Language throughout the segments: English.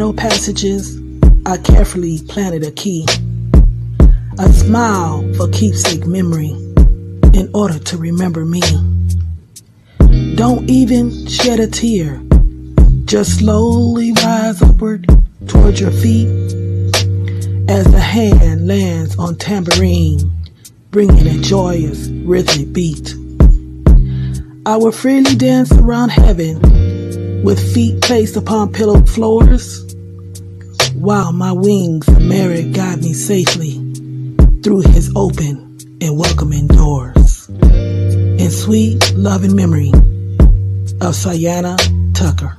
narrow passages, I carefully planted a key. A smile for keepsake memory in order to remember me. Don't even shed a tear. Just slowly rise upward towards your feet as the hand lands on tambourine, bringing a joyous rhythmic beat. I will freely dance around heaven with feet placed upon pillowed floors, while my wings of merit guide me safely through his open and welcoming doors. In sweet loving memory of Sayana Tucker.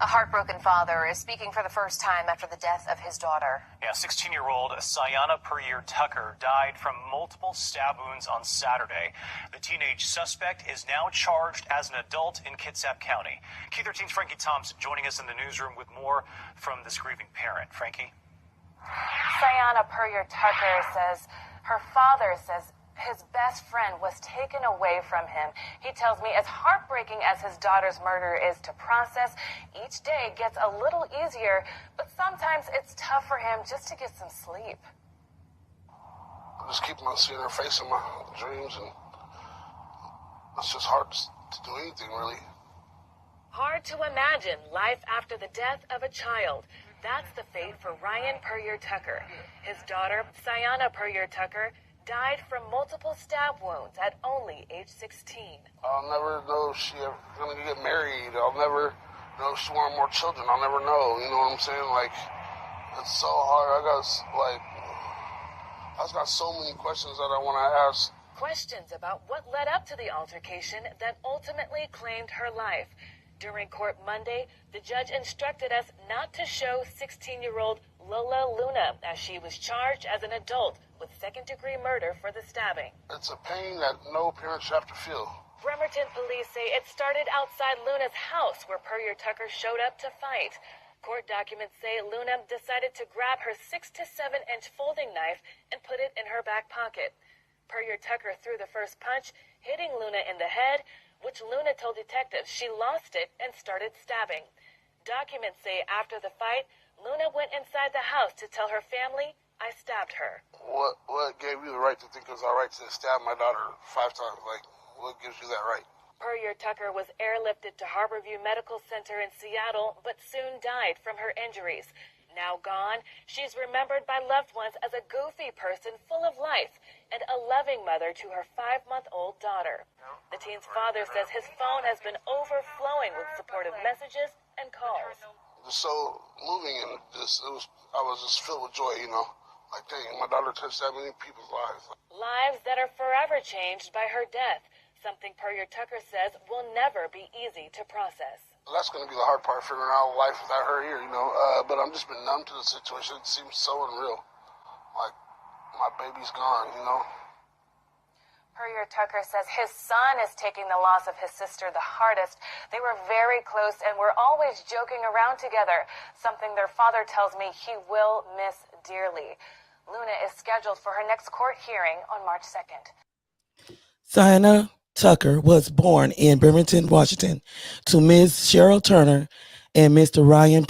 A heartbroken father is speaking for the first time after the death of his daughter. Yeah, 16-year-old Sayana Tucker died from multiple stab wounds on Saturday. The teenage suspect is now charged as an adult in Kitsap County. Key 13's Frankie Thompson joining us in the newsroom with more from this grieving parent. Frankie? Sayana Tucker says her father says his best friend was taken away from him. He tells me as heartbreaking as his daughter's murder is to process, each day gets a little easier, but sometimes it's tough for him just to get some sleep. I just keep on seeing her face in my dreams, and it's just hard to do anything, really. Hard to imagine life after the death of a child. That's the fate for Ryan Tucker. His daughter, Sayana Tucker, died from multiple stab wounds at only age 16. I'll never know if she's gonna get married. I'll never know if she wanted more children. I'll never know. You know what I'm saying? Like, it's so hard. I just got so many questions that I want to ask. Questions about what led up to the altercation that ultimately claimed her life. During court Monday, the judge instructed us not to show 16-year-old Lola Luna as she was charged as an adult with second-degree murder for the stabbing. It's a pain that no parent should have to feel. Bremerton police say it started outside Luna's house where Tucker showed up to fight. Court documents say Luna decided to grab her 6 to 7 inch folding knife and put it in her back pocket. Tucker threw the first punch, hitting Luna in the head, which Luna told detectives she lost it and started stabbing. Documents say after the fight, Luna went inside the house to tell her family, "I stabbed her." What gave you the right to think it was all right to stab my daughter 5 times? Like, what gives you that right? Tucker was airlifted to Harborview Medical Center in Seattle, but soon died from her injuries. Now gone, she's remembered by loved ones as a goofy person full of life and a loving mother to her 5-month-old daughter. The teen's father says his phone has been overflowing with supportive messages and calls. Just so moving, and I was just filled with joy, you know. Like, dang, my daughter touched that many people's lives. Lives that are forever changed by her death, something Tucker says will never be easy to process. That's going to be the hard part, figuring out life without her here, you know. But I'm just been numb to the situation. It seems so unreal. Like, my baby's gone, you know. Tucker says his son is taking the loss of his sister the hardest. They were very close and were always joking around together, something their father tells me he will miss dearly. Luna is scheduled for her next court hearing on March 2nd. Sayana Tucker was born in Bremerton, Washington, to Ms. Cheryl Turner and Mr. Ryan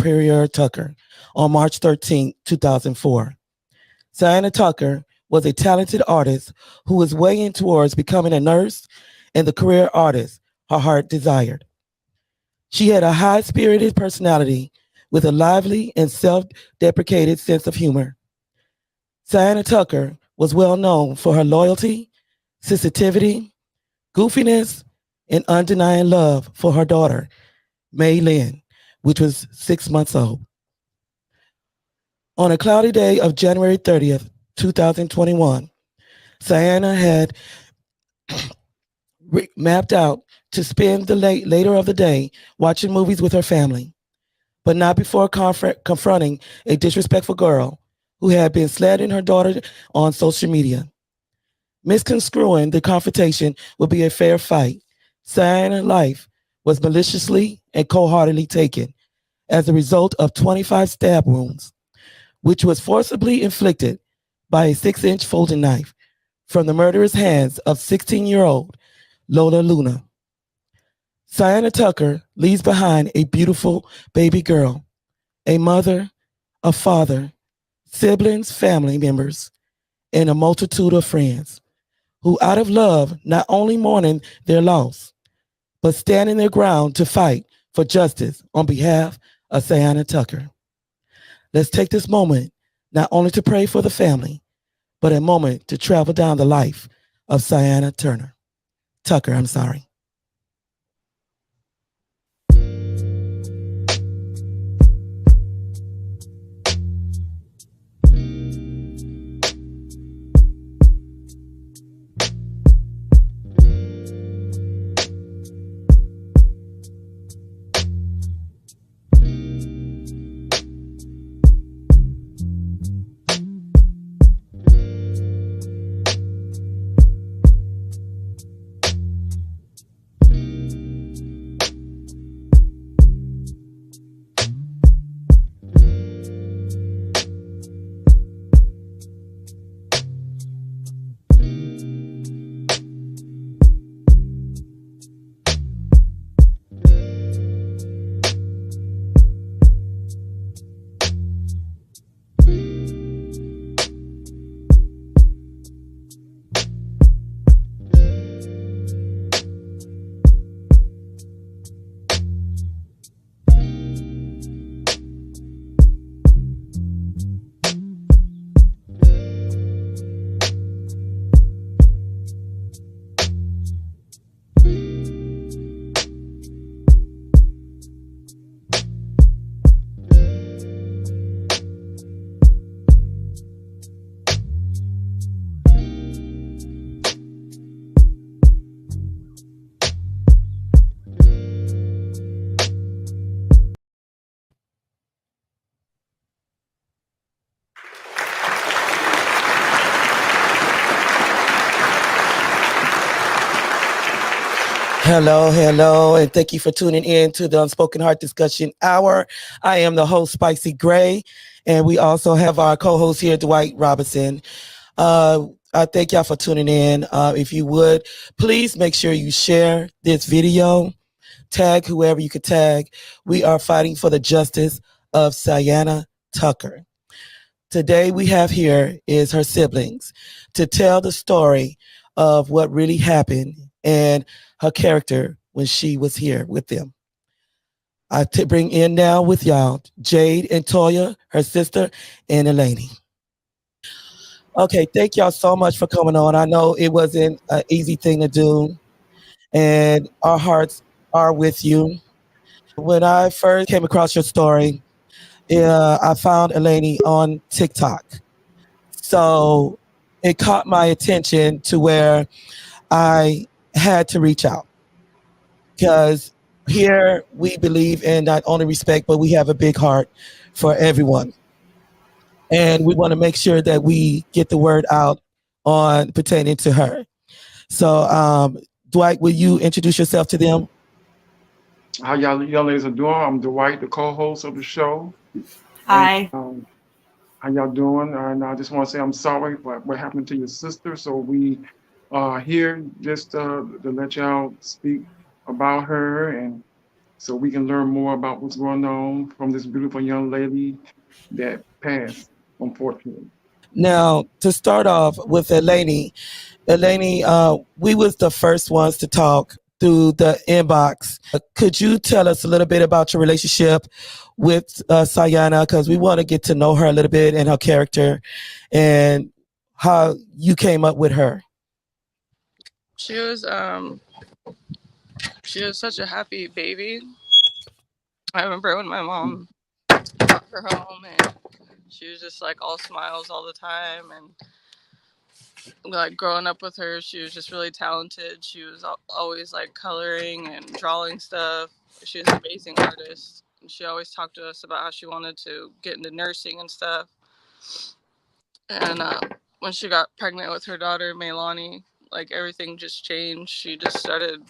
Tucker on March 13, 2004. Sayana Tucker was a talented artist who was weighing towards becoming a nurse and the career artist her heart desired. She had a high-spirited personality with a lively and self-deprecated sense of humor. Sayana Tucker was well known for her loyalty, sensitivity, goofiness, and undenying love for her daughter, May Lynn, which was 6 months old. On a cloudy day of January 30th, 2021, Sayana had mapped out to spend the later of the day watching movies with her family, but not before confronting a disrespectful girl who had been slandering her daughter on social media. misconstruing the confrontation would be a fair fight. Sienna's life was maliciously and cold-heartedly taken as a result of 25 stab wounds, which was forcibly inflicted by a 6-inch folding knife from the murderer's hands of 16-year-old Lola Luna. Sienna Tucker leaves behind a beautiful baby girl, a mother, a father, siblings, family members, and a multitude of friends who, out of love, not only mourning their loss, but standing their ground to fight for justice on behalf of Sienna Tucker. Let's take this moment not only to pray for the family, but a moment to travel down the life of Sienna Tucker, I'm sorry. Hello, and thank you for tuning in to the Unspoken Heart Discussion Hour. I am the host, Spicy Gray, and we also have our co-host here, Dwight Robinson. I thank y'all for tuning in. If you would, please make sure you share this video, tag whoever you could tag. We are fighting for the justice of Sienna Tucker. Today we have here is her siblings to tell the story of what really happened and her character when she was here with them. I bring in now with y'all Jade and Toya, her sister, and Eleni. Okay, thank y'all so much for coming on. I know it wasn't an easy thing to do, and our hearts are with you. When I first came across your story, I found Eleni on TikTok. So it caught my attention to where I had to reach out because here we believe in not only respect, but we have a big heart for everyone. And we want to make sure that we get the word out on pertaining to her. So, Dwight, will you introduce yourself to them? How y'all young ladies are doing? I'm Dwight, the co-host of the show. Hi. And, how y'all doing? And I just want to say I'm sorry for what happened to your sister. So we are here just to let y'all speak about her, and so we can learn more about what's going on from this beautiful young lady that passed, unfortunately. Now, to start off with Eleni, we was the first ones to talk through the inbox. Could you tell us a little bit about your relationship with Sayana? Because we want to get to know her a little bit and her character and how you came up with her. She was such a happy baby. I remember when my mom brought her home and she was just like all smiles all the time, and like growing up with her, she was just really talented. She was always like coloring and drawing stuff. She was an amazing artist. And she always talked to us about how she wanted to get into nursing and stuff. And when she got pregnant with her daughter, Meilani, like everything just changed. She just started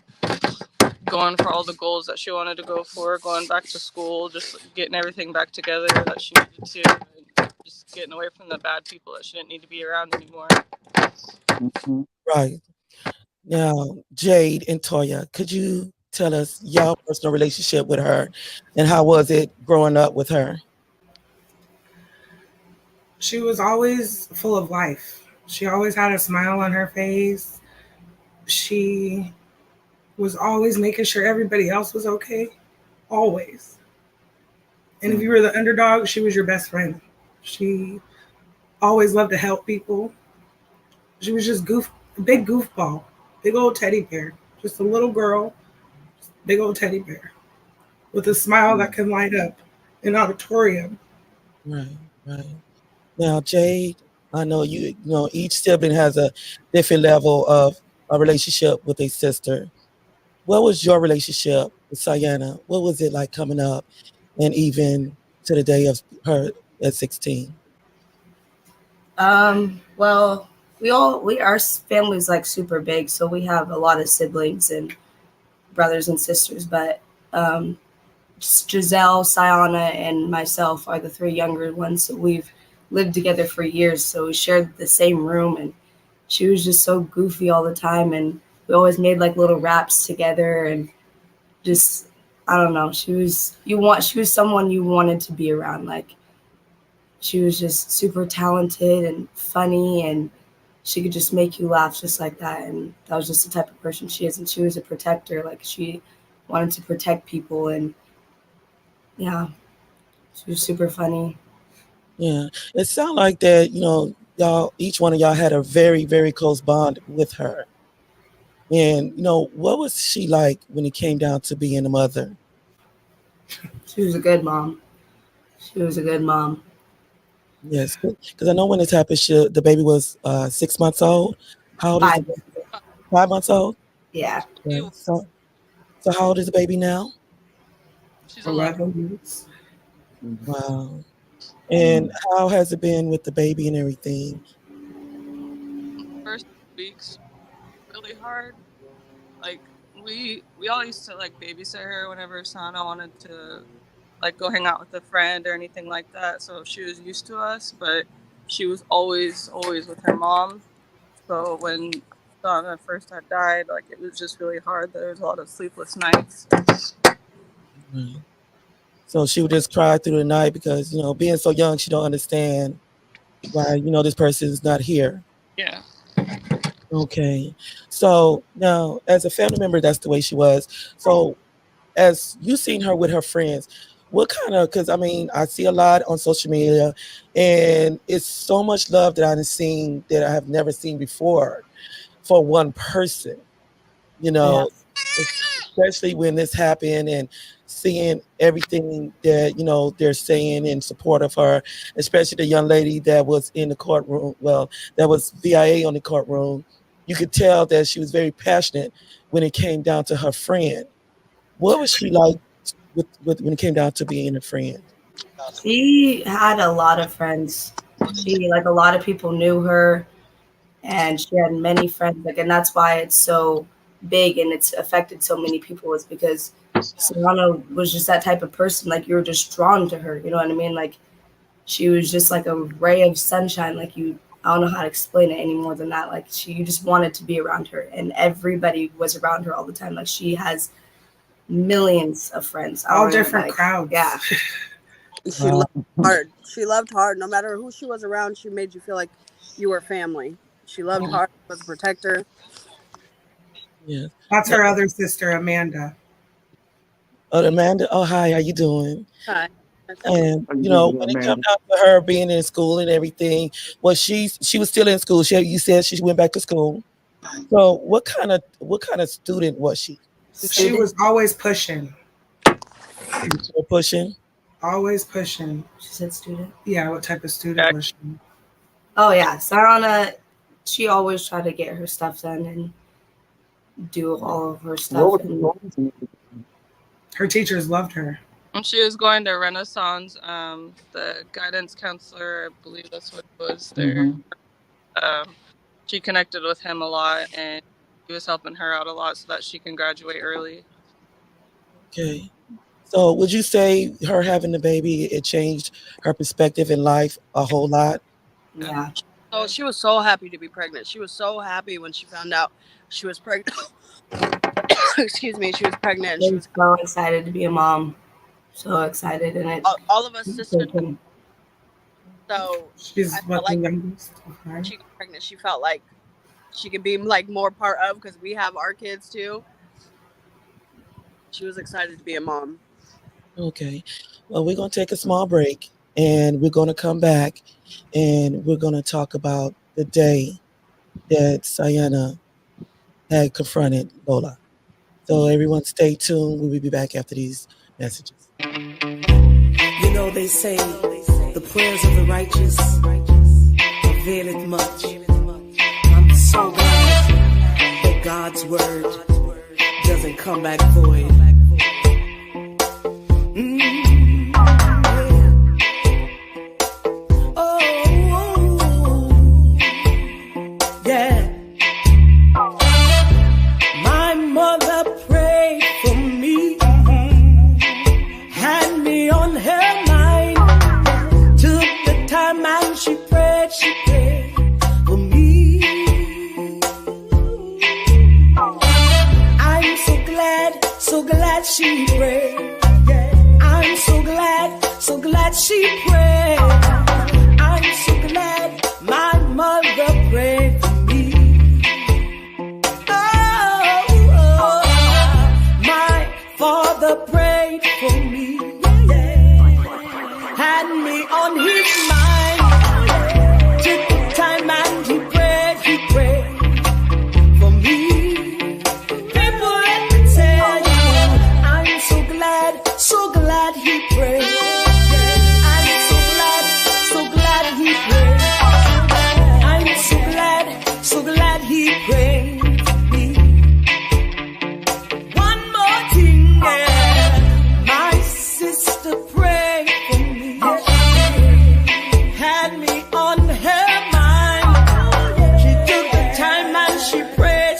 going for all the goals that she wanted to go for, going back to school, just getting everything back together that she needed to, and just getting away from the bad people that she didn't need to be around anymore. Mm-hmm. Right. Now, Jade and Toya, could you tell us your personal relationship with her and how was it growing up with her? She was always full of life. She always had a smile on her face. She was always making sure everybody else was okay. Always. And if you were the underdog, she was your best friend. She always loved to help people. She was just big goofball, big old teddy bear. Just a little girl, big old teddy bear with a smile that can light up an auditorium. Right, right. Now, Jade, I know you know each sibling has a different level of a relationship with a sister. What was your relationship with Sayana? What was it like coming up and even to the day of her at 16? Well, our family's like super big, so we have a lot of siblings and brothers and sisters. But Giselle, Sayana, and myself are the three younger ones. So we've lived together for years. So we shared the same room, and she was just so goofy all the time, and we always made like little raps together, and just I don't know. She was someone you wanted to be around. Like she was just super talented and funny, and she could just make you laugh just like that. And that was just the type of person she is. And she was a protector. Like she wanted to protect people, and yeah, she was super funny. Yeah, it sounded like that, you know, y'all, each one of y'all had a very, very close bond with her. And, you know, what was she like when it came down to being a mother? She was a good mom. She was a good mom. Yes, because I know when this happened, the baby was 6 months old. How old is the 5. baby? 5 months old? Yeah. Okay. So how old is the baby now? She's 11. 11 months. Wow. And how has it been with the baby and everything? First weeks really hard. Like we all used to like babysit her whenever Sana wanted to like go hang out with a friend or anything like that. So she was used to us, but she was always with her mom. So when Sana first had died, like it was just really hard. There was a lot of sleepless nights. Right. So she would just cry through the night because, you know, being so young, she don't understand why, you know, this person is not here. Yeah. Okay. So now, as a family member, that's the way she was. So as you seen her with her friends, what kind of, because I mean, I see a lot on social media and it's so much love that I've seen that I have never seen before for one person, you Yeah. know, especially when this happened and seeing everything that, you know, they're saying in support of her, especially the young lady that was in the courtroom, well, that was VIA on the courtroom. You could tell that she was very passionate when it came down to her friend. What was she like with when it came down to being a friend? She had a lot of friends. She like a lot of people knew her, and she had many friends. Like, and that's why it's so big and it's affected so many people. Is because Solana was just that type of person. Like you were just drawn to her. You know what I mean? Like she was just like a ray of sunshine. Like you, I don't know how to explain it any more than that. Like you just wanted to be around her, and everybody was around her all the time. Like she has millions of friends. All different crowds. Yeah. She loved hard. She loved hard. No matter who she was around, she made you feel like you were family. She loved hard, was a protector. Yeah. That's her other sister, Amanda. Oh, Amanda. Oh, hi. How you doing? Hi. And How you you know, doing, when it Amanda? comes down to her being in school and everything, well, she was still in school. You said she went back to school. So what kind of student was she? She was always pushing. She was still pushing. Always pushing. She said student. Yeah, what type of student was she? Oh yeah, Sarana. She always tried to get her stuff done and do all of her stuff. And her teachers loved her. When she was going to Renaissance, the guidance counselor, I believe that's what it was there. she connected with him a lot, and he was helping her out a lot so that she can graduate early. Okay. So would you say her having the baby, it changed her perspective in life a whole lot? Yeah. So she was so happy to be pregnant. She was so happy when she found out she was pregnant. Excuse me, she was pregnant. And She she was was so excited to be a mom. So excited, and it. all of us sisters. So She's I felt like the youngest. Okay. she got pregnant. She felt like she could be like more part of, because we have our kids too. She was excited to be a mom. Okay. Well, we're going to take a small break, and we're going to come back, and we're going to talk about the day that Sayana had confronted Lola. So everyone stay tuned. We will be back after these messages. You know, they say the prayers of the righteous availeth much. I'm so glad that God's word doesn't come back void. She prayed. I'm so glad she prayed. I'm so glad my mother prayed for me. Oh, my father prayed for me. Had me on his mind. Took the time and he prayed for me. People, let me tell you, so glad he prayed. I'm so glad he prayed. I'm so glad he prayed for me. One more thing, yeah. My sister prayed for me. Had me on her mind. She took the time and she prayed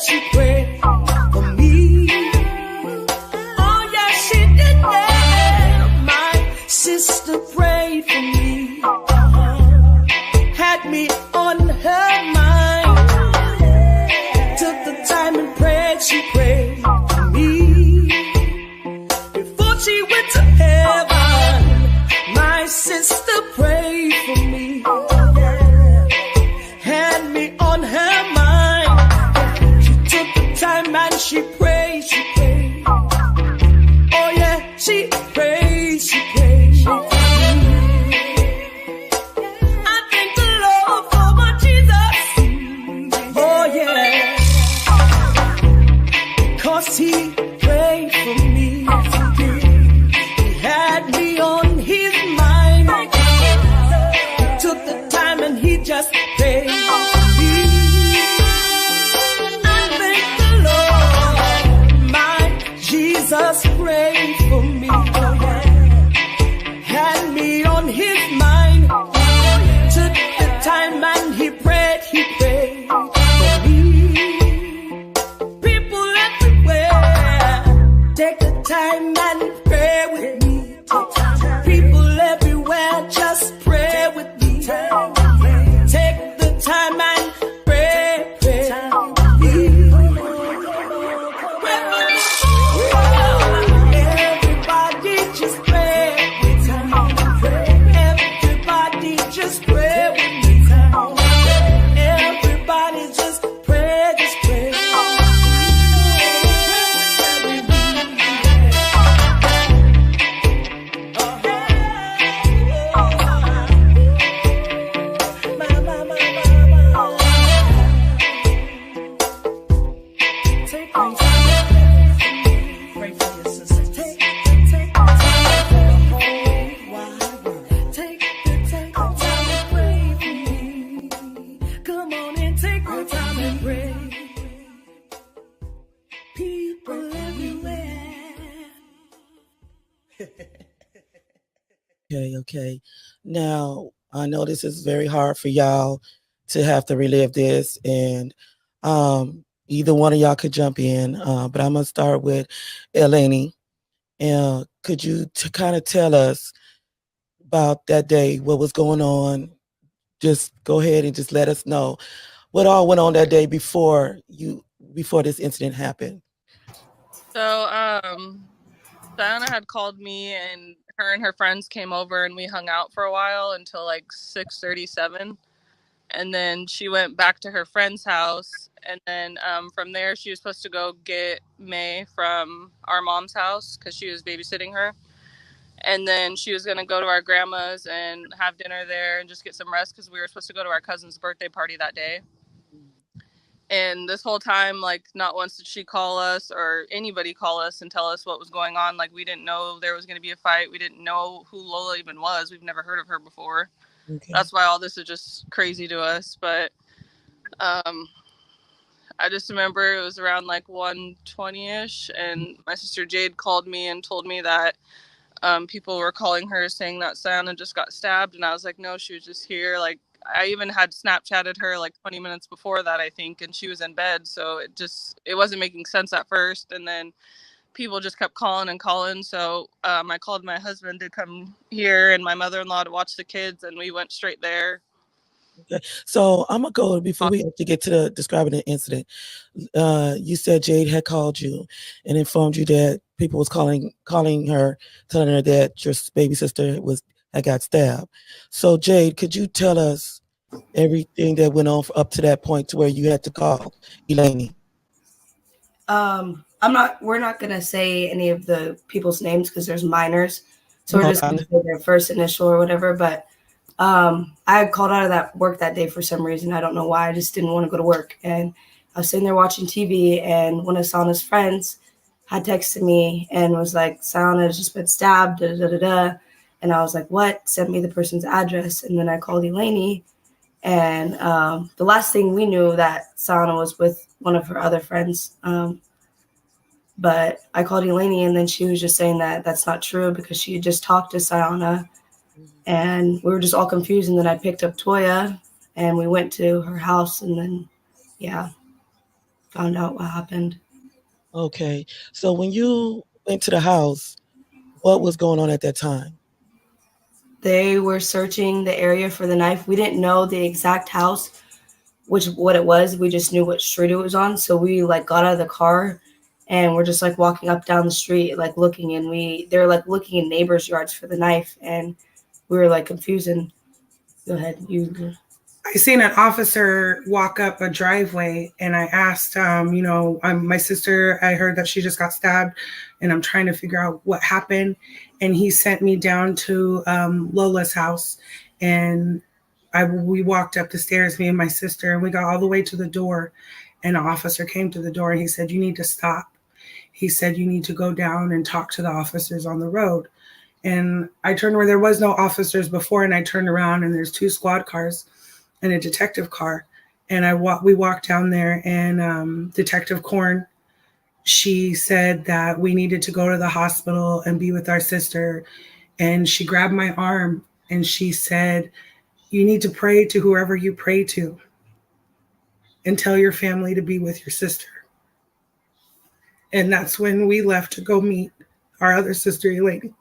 for me. Oh yeah, she did that. My sister prayed for me. Had me on her mind. Took the time and prayed, she prayed for me. Before she went to heaven, my sister prayed for me. Had me on her mind. She took the time and she prayed, oh yeah, she prayed for me. I thank the Lord for my Jesus. Oh yeah, because he prayed for me. He had me on his mind. He took the time and he just prayed for me. I thank the Lord, my Jesus prayed for me. Had me on his mind. Took the time and he prayed for me. People everywhere, take the time and pray with me. People everywhere, just pray with me. Take the time and pray with me. Everybody just pray with me. Everybody just pray with me. Everybody just pray, Take the time, pray for your sister. Take the time for the whole wide world. Take the time and pray for me. Come on and take the time and pray. People everywhere. Okay. Now, I know this is very hard for y'all to have to relive this, and either one of y'all could jump in. But I'm gonna start with Eleni. Could you kind of tell us about that day? What was going on? Just go ahead and just let us know what all went on that day before this incident happened. So, Diana had called me, and her and her friends came over, and we hung out for a while until like 6:37, and then she went back to her friend's house, and then from there she was supposed to go get May from our mom's house because she was babysitting her, and then she was going to go to our grandma's and have dinner there and just get some rest because we were supposed to go to our cousin's birthday party that day. And this whole time, like, not once did she call us or anybody call us and tell us what was going on. Like, we didn't know there was going to be a fight. We didn't know who Lola even was. We've never heard of her before. Okay. That's why all this is just crazy to us. But I just remember it was around like 1:20ish, and my sister Jade called me and told me that people were calling her saying that Sayana just got stabbed. And I was like, no, she was just here. Like, I even had Snapchatted her like 20 minutes before that, I think, and she was in bed. So it wasn't making sense at first. And then people just kept calling and calling. So I called my husband to come here and my mother-in-law to watch the kids, and we went straight there. Okay. So I'm gonna go before we have to get to the describing the incident. You said Jade had called you and informed you that people was calling her, telling her that your baby sister had got stabbed. So Jade, could you tell us everything that went on up to that point to where you had to call Eleni? We're not gonna say any of the people's names because there's minors, so we're just gonna say their first initial or whatever. But I had called out of that work that day for some reason. I don't know why. I just didn't want to go to work, and I was sitting there watching TV, and one of Sana's friends had texted me and was like, Sana has just been stabbed, da, da, da, da. And I was like, what? Sent me the person's address. And then I called Eleni, and the last thing we knew that Sana was with one of her other friends. But I called Eleni, and then she was just saying that that's not true because she had just talked to Sayana, and we were just all confused. And then I picked up Toya, and we went to her house, and then, found out what happened. Okay. So when you went to the house, what was going on at that time? They were searching the area for the knife. We didn't know the exact house, what it was. We just knew what street it was on. So we got out of the car, and we're just walking up down the street, looking, and they were looking in neighbors' yards for the knife, and we were confused. And go ahead, I seen an officer walk up a driveway, and I asked, my sister, I heard that she just got stabbed, and I'm trying to figure out what happened. And he sent me down to Lola's house, and we walked up the stairs, me and my sister, and we got all the way to the door, and an officer came to the door, and he said, you need to stop. He said, you need to go down and talk to the officers on the road. And I turned where there was no officers before, and I turned around, and there's 2 squad cars and a detective car. And we walked down there, and Detective Korn, she said that we needed to go to the hospital and be with our sister. And she grabbed my arm, and she said, you need to pray to whoever you pray to and tell your family to be with your sister. And that's when we left to go meet our other sister, Eleni.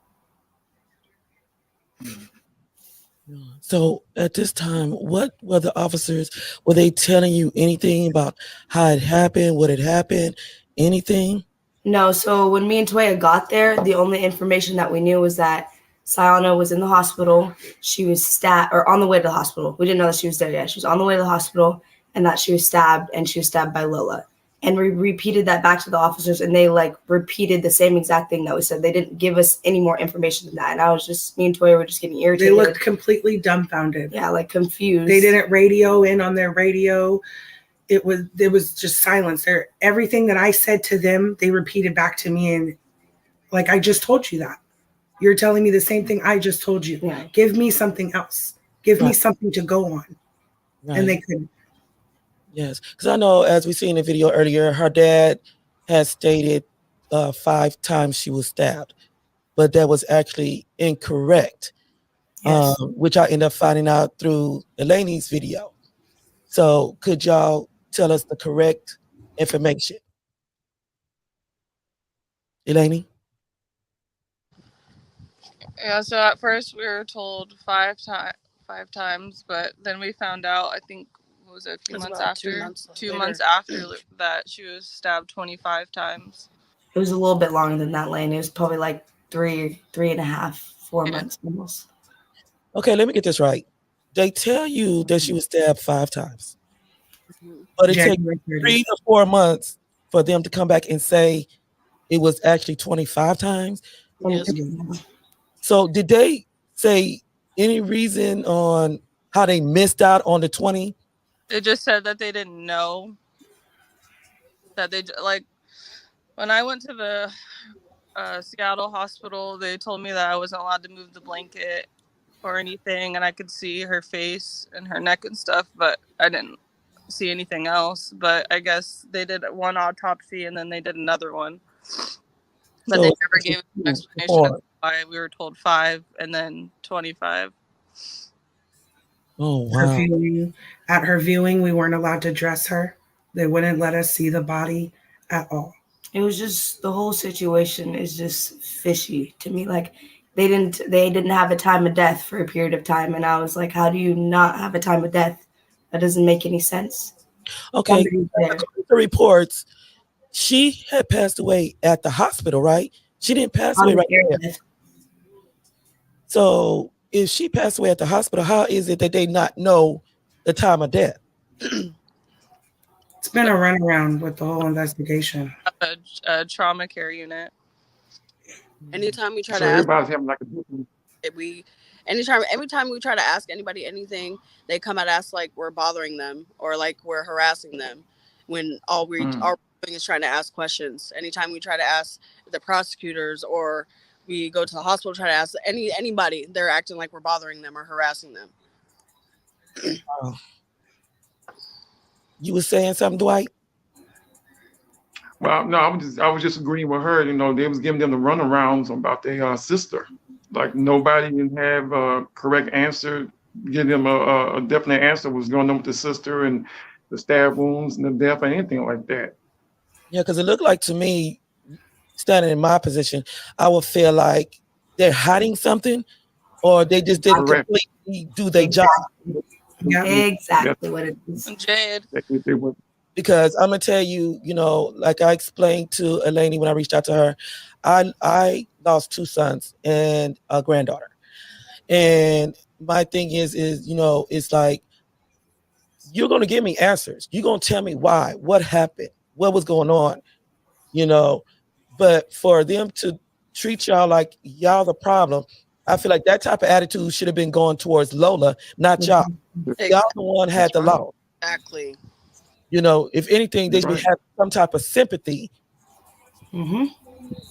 So at this time, what were the officers, were they telling you anything about how it happened, what had happened, anything? No, so when me and Toya got there, the only information that we knew was that Sayana was in the hospital. She was stabbed, or on the way to the hospital. We didn't know that she was there yet. She was on the way to the hospital, and that she was stabbed, and she was stabbed by Lola. And we repeated that back to the officers, and they repeated the same exact thing that we said. They didn't give us any more information than that. And me and Toya were just getting irritated. They looked completely dumbfounded. Yeah, confused. They didn't radio in on their radio. It was just silence. Everything that I said to them, they repeated back to me. And I just told you that. You're telling me the same thing I just told you. Yeah. Give me something else. Give me something to go on. Right. And they couldn't. Yes, because I know, as we see in the video earlier, her dad has stated 5 times she was stabbed, but that was actually incorrect, yes. Which I ended up finding out through Eleni's video. So could y'all tell us the correct information? Elaine? Yeah, so at first we were told five times, but then we found out, I think, what was it, a few months about after? 2 later. months after that she was stabbed 25 times. It was a little bit longer than that, Lane. It was probably like 3.5, 4 Yeah. months almost. Okay, let me get this right. They tell you that she was stabbed 5 times, but it takes January 3 30th. to 4 months for them to come back and say it was actually 25 times. Yes. So did they say any reason on how they missed out on the 20? They just said that they didn't know. That they, like, when I went to the Seattle hospital, they told me that I wasn't allowed to move the blanket or anything, and I could see her face and her neck and stuff, but I didn't see anything else. But I guess they did one autopsy and then they did another one, but they never gave an explanation of why we were told 5 and then 25. Oh, wow. At her viewing, we weren't allowed to dress her. They wouldn't let us see the body at all. It was just, the whole situation is just fishy to me. Like, they didn't have a time of death for a period of time, and I was like, how do you not have a time of death? That doesn't make any sense. Okay, Somebody's there. according to the reports, she had passed away at the hospital, right? She didn't pass away right there. So if she passed away at the hospital, how is it that they not know the time of death? It's been a runaround with the whole investigation. A trauma care unit. Anytime we try So to ask, everybody's having like a different. every time we try to ask anybody anything, they come at us like we're bothering them or like we're harassing them, when all we're doing is trying to ask questions. Anytime we try to ask the prosecutors or we go to the hospital, try to ask anybody, they're acting like we're bothering them or harassing them. Wow. You were saying something, Dwight? Well, no, I was just agreeing with her. You know, they was giving them the runarounds about their sister. Like nobody can have a correct answer, give them a definite answer was going on with the sister and the stab wounds and the death or anything like that. Yeah, because it looked like to me, standing in my position, I would feel like they're hiding something or they just didn't completely do their job. Yeah, exactly what it is. Jade. Because I'm gonna tell you, you know, like I explained to Elaine when I reached out to her, I lost 2 sons and a granddaughter. And my thing is, you know, it's like, you're gonna give me answers. You're gonna tell me why, what happened, what was going on, you know. But for them to treat y'all like y'all the problem, I feel like that type of attitude should have been going towards Lola, not y'all. Y'all the one had the law. Exactly. You know, if anything, they should have some type of sympathy. Being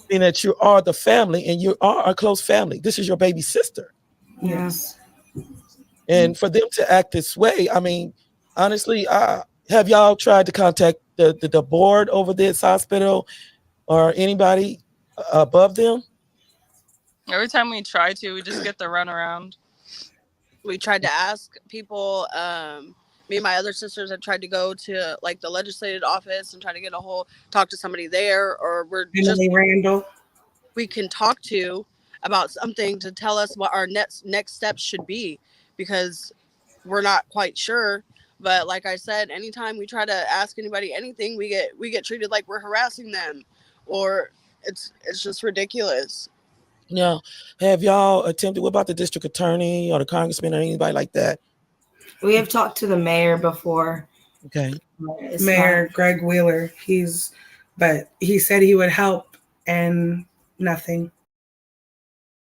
that you are the family and you are a close family. This is your baby sister. Yes. And for them to act this way, I mean, honestly, have y'all tried to contact the board over this hospital or anybody above them? Every time we try to, we just get the runaround. We tried to ask people. Me and my other sisters have tried to go to like the legislative office and try to get talk to somebody there, or we're just Randall. We can talk to about something to tell us what our next steps should be, because we're not quite sure. But like I said, anytime we try to ask anybody anything, we get treated like we're harassing them, or it's just ridiculous. Now, have y'all attempted, what about the district attorney or the congressman or anybody like that? We have talked to the mayor before. Okay. Mayor Greg Wheeler. But he said he would help and nothing.